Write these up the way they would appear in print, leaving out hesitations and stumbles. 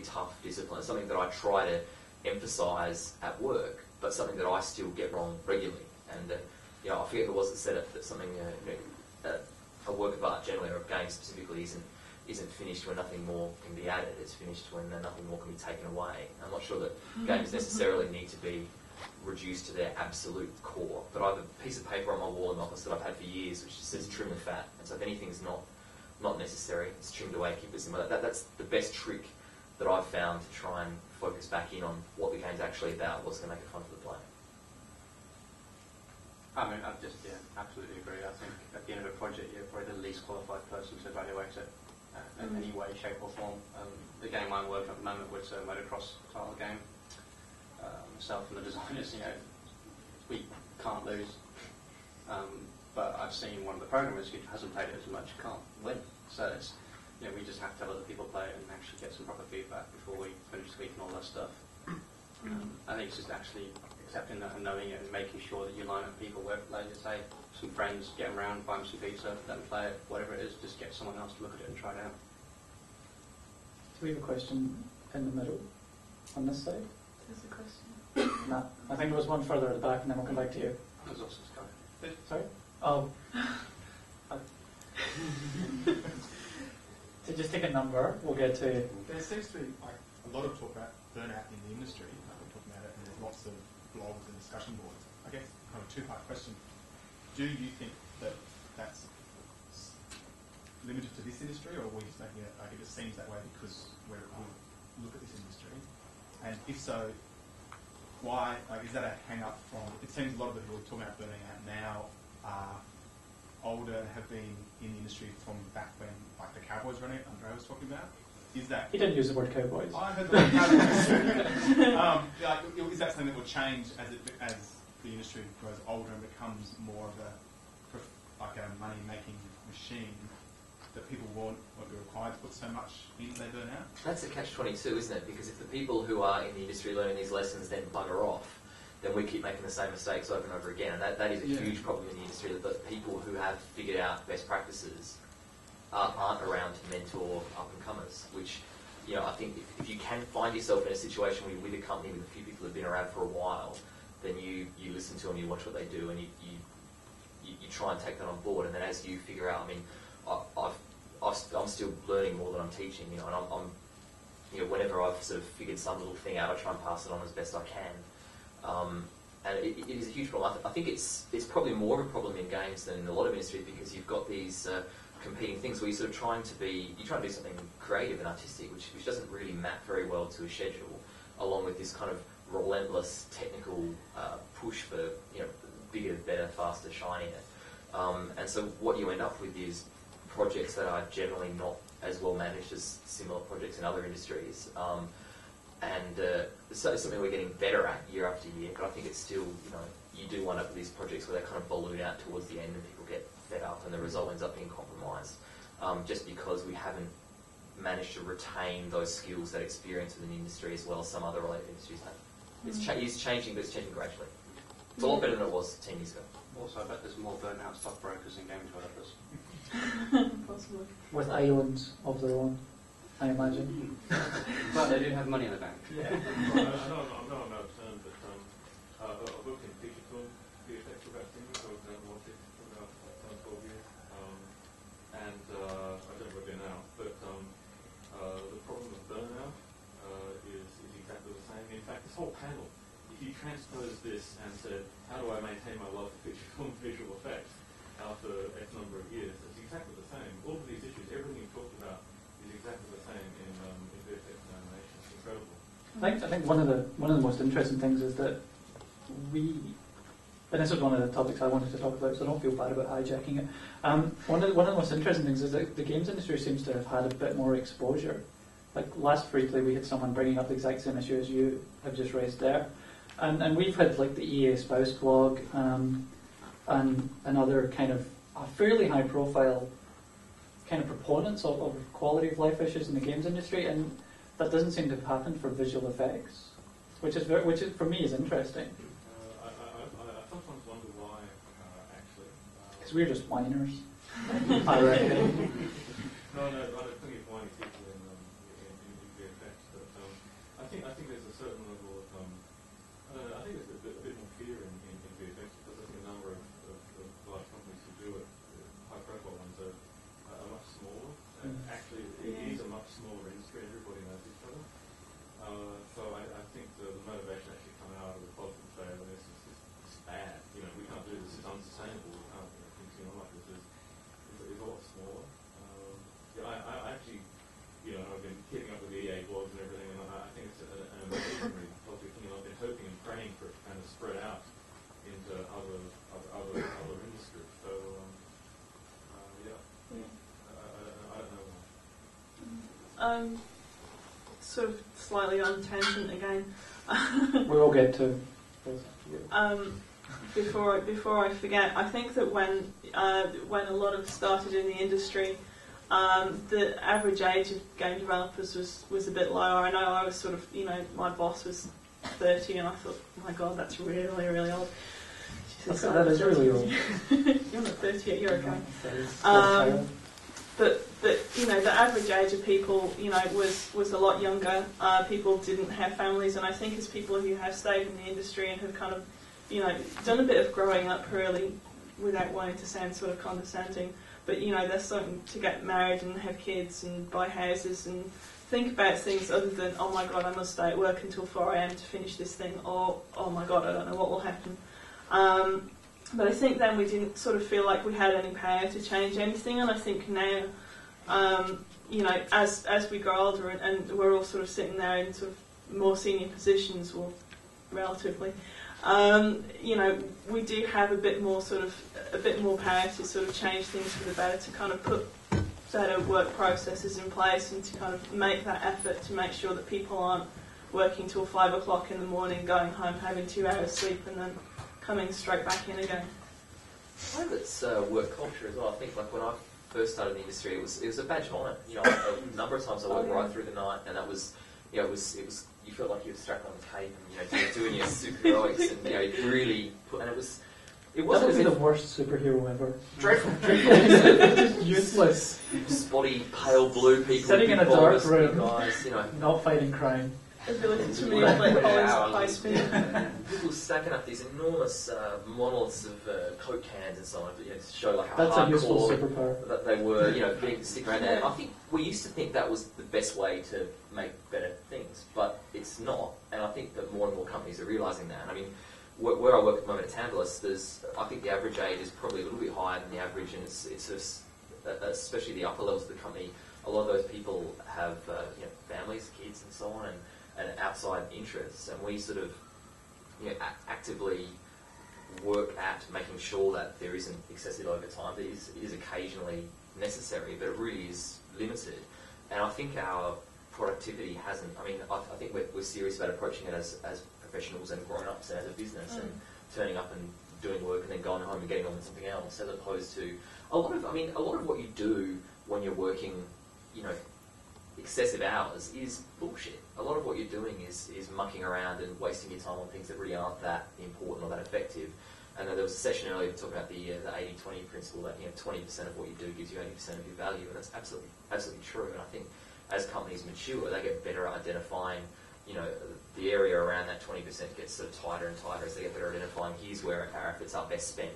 tough discipline. It's something that I try to emphasise at work, but something that I still get wrong regularly. And I forget who it was that said it, that something a work of art generally, or a game specifically, isn't finished when nothing more can be added. It's finished when nothing more can be taken away. I'm not sure that games necessarily need to be reduced to their absolute core, but I have a piece of paper on my wall in my office that I've had for years which just says trim the fat, and so if anything's not necessary, it's trimmed away, keep it simple. That's the best trick that I've found to try and focus back in on what the game's actually about, what's going to make it fun for the player. I mean, I just, absolutely agree. I think at the end of a project, you're probably the least qualified person to evaluate it in any way, shape or form. The game I'm working on at the moment was a motocross style game. Myself and the designers, we can't lose. But I've seen one of the programmers who hasn't played it as much can't win. So it's, we just have to have other people play it and actually get some proper feedback before we finish tweaking all that stuff. I think it's just actually accepting that and knowing it and making sure that you line up people where, like you say, some friends, get them around, buy them some pizza, let them play it, whatever it is, just get someone else to look at it and try it out. Do we have a question in the middle on this side? There's a question. No, I think there was one further at the back and then we'll come back to you. There's also Sky. Sorry? Oh. To just take a number, we'll get to... There seems to be a lot of talk about burnout in the industry. We're talking about it, and there's lots of blogs and discussion boards. I guess kind of a two-part question. Do you think that that's limited to this industry, or are we just making it, it just seems that way because we look at this industry? And if so, why, is that a hang-up from... It seems a lot of the people talking about burning out now are older and have been in the industry from back when, the Cowboys running it, Andrei was talking about. Is that... He didn't use the word cowboys. I heard the word cowboys. Is that something that will change as the industry grows older and becomes more of a money-making machine, that people won't be required to put so much in they burn out? That's a catch-22, isn't it? Because if the people who are in the industry learning these lessons then bugger off, then we keep making the same mistakes over and over again. And that is a huge problem in the industry, that the people who have figured out best practices aren't around to mentor up-and-comers, which, I think if you can find yourself in a situation where you're with a company with a few people who have been around for a while, then you listen to them, you watch what they do, and you try and take that on board. And then as you figure out, I'm still learning more than I'm teaching, and I'm whenever I've sort of figured some little thing out, I try and pass it on as best I can. And it is a huge problem. I think it's probably more of a problem in games than in a lot of industries, because you've got these competing things where you're sort of trying to do something creative and artistic, which doesn't really map very well to a schedule, along with this kind of relentless technical push for bigger, better, faster, shinier. And so what you end up with is projects that are generally not as well managed as similar projects in other industries. So it's something we're getting better at year after year, but I think it's still, you do wind up with these projects where they kind of balloon out towards the end and people get fed up and the result ends up being compromised, just because we haven't managed to retain those skills, that experience within the industry as well as some other related industries have. It's changing, but it's changing gradually. It's a lot better than it was 10 years ago. Also, I bet there's more burnt-out stockbrokers and game developers. Possibly. With islands of their own, I imagine. But they do have money in the bank. Yeah. I'm not about term, but I've worked in feature film VFX for about 10 years. I worked in Watch for about 12 years. And I don't know what I do now, but the problem of burnout is exactly the same. In fact, this whole panel, if you transpose this and said, how do I maintain my love for feature film visual effects after X number of years, it's exactly the same. All of these issues, everything you've talked about, is exactly the same in VFX and animation. It's incredible. I think one of the most interesting things is that and this was one of the topics I wanted to talk about, so I don't feel bad about hijacking it. One of the most interesting things is that the games industry seems to have had a bit more exposure. Like last Freeplay, we had someone bringing up the exact same issue as you have just raised there, and we've had like the EA Spouse blog and other kind of fairly high profile kind of proponents of quality of life issues in the games industry, and that doesn't seem to have happened for visual effects, which is for me is interesting. I sometimes wonder why, actually. Because we're just whiners, I reckon. No, I don't think it's whiny people in VFX, but think there's a certain level of I think there's a bit more fear in VFX because I think a number of large companies who do it, high-profile ones, are much smaller. Actually, it is a much smaller industry. Everybody knows each other. So I think the motivation actually coming out of the positive say, well, this is bad. You know, we can't do this. It's unsustainable. We can't continue on like this. It's a lot smaller. I actually, I've been keeping up with the EA blogs and everything, and I think it's an amazingly positive thing. I've been hoping and praying for it to kind of spread out into other industries. So, I don't know. Sort of slightly on tangent again. We will get to. Before I forget, I think that when a lot of started in the industry, the average age of game developers was a bit lower. I know I was sort of, my boss was 30, and I thought, oh my god, that's really, really old. That is really old. You're not 30 yet, you're okay. But the average age of people, was a lot younger. People didn't have families, and I think as people who have stayed in the industry and have kind of, done a bit of growing up really, without wanting to sound sort of condescending, but they're starting to get married and have kids and buy houses and think about things other than, oh my god, I must stay at work until 4 a.m. to finish this thing, or oh my god, I don't know what will happen. But I think then we didn't sort of feel like we had any power to change anything, and I think now, as we grow older and we're all sort of sitting there in sort of more senior positions, well, relatively, we do have a bit more power to sort of change things for the better, to kind of put better work processes in place and to kind of make that effort to make sure that people aren't working till 5 o'clock in the morning, going home, having 2 hours sleep, and then coming straight back in again. I think it's work culture as well. I think like when I first started in the industry, it was a badge of honour. A number of times I worked right through the night, and that was, it was you felt like you were strapped on the cape and doing your superheroics, and it really and it was. It wasn't that would be the worst superhero ever. Dreadful. Just useless. Spotty, pale blue people. Sitting in a dark room, guys, not fighting crime. Ability to manipulate Collins at high speed. People stacking up these enormous monoliths of Coke cans and so on, to show like how that's a useful hardcore superpower that they were, being stick around there. I think we used to think that was the best way to make better things, but it's not. And I think that more and more companies are realising that. I mean, where I work at the moment at Tantalus, I think the average age is probably a little bit higher than the average, and it's just, especially the upper levels of the company, a lot of those people have families, kids, and so on, and outside interests, and we sort of actively work at making sure that there isn't excessive overtime. It is occasionally necessary, but it really is limited. And I think our productivity hasn't. I mean, I think we're serious about approaching it as professionals and grown-ups and as a business, and turning up and doing work and then going home and getting on with something else, as opposed to a lot of what you do when you're working, excessive hours is bullshit. A lot of what you're doing is mucking around and wasting your time on things that really aren't that important or that effective. And there was a session earlier talking about the 80-20 principle, that 20% of what you do gives you 80% of your value, and that's absolutely true. And I think as companies mature, they get better at identifying, the area around that 20% gets sort of tighter and tighter as they get better at identifying here's where our efforts are best spent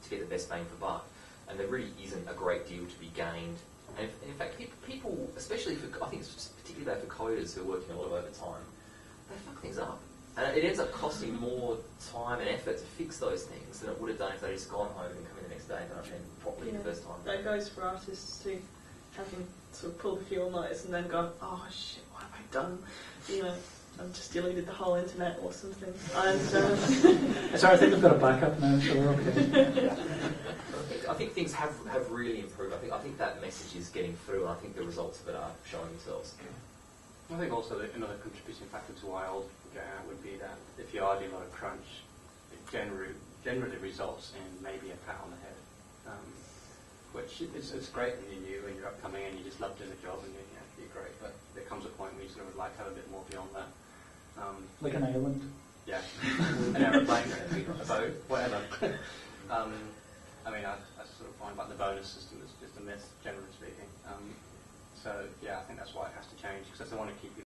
to get the best bang for buck. And there really isn't a great deal to be gained. And in fact, people, especially I think it's particularly for coders who are working a lot of overtime, they fuck things up. And it ends up costing more time and effort to fix those things than it would have done if they'd just gone home and come in the next day and done it properly the first time. That goes for artists too, having sort of pulled a few all-nighters and then gone, oh shit, what have I done? I've just deleted the whole internet or something. And, Sorry, I think we've got a backup now, so we're okay. I think things have really improved. I think that message is getting through, and I think the results of it are showing themselves. I think also that another contributing factor to why old people get out would be that if you are doing a lot of crunch, it generally results in maybe a pat on the head, which it's great when you're new and you're upcoming and you just love doing the job and you're great, but there comes a point where you sort of would like to have a bit more beyond that. Like an island. Yeah, an aeroplane, a boat, whatever. I sort of find like the bonus system is just a myth, generally speaking. So yeah, I think that's why it has to change, because if they want to keep you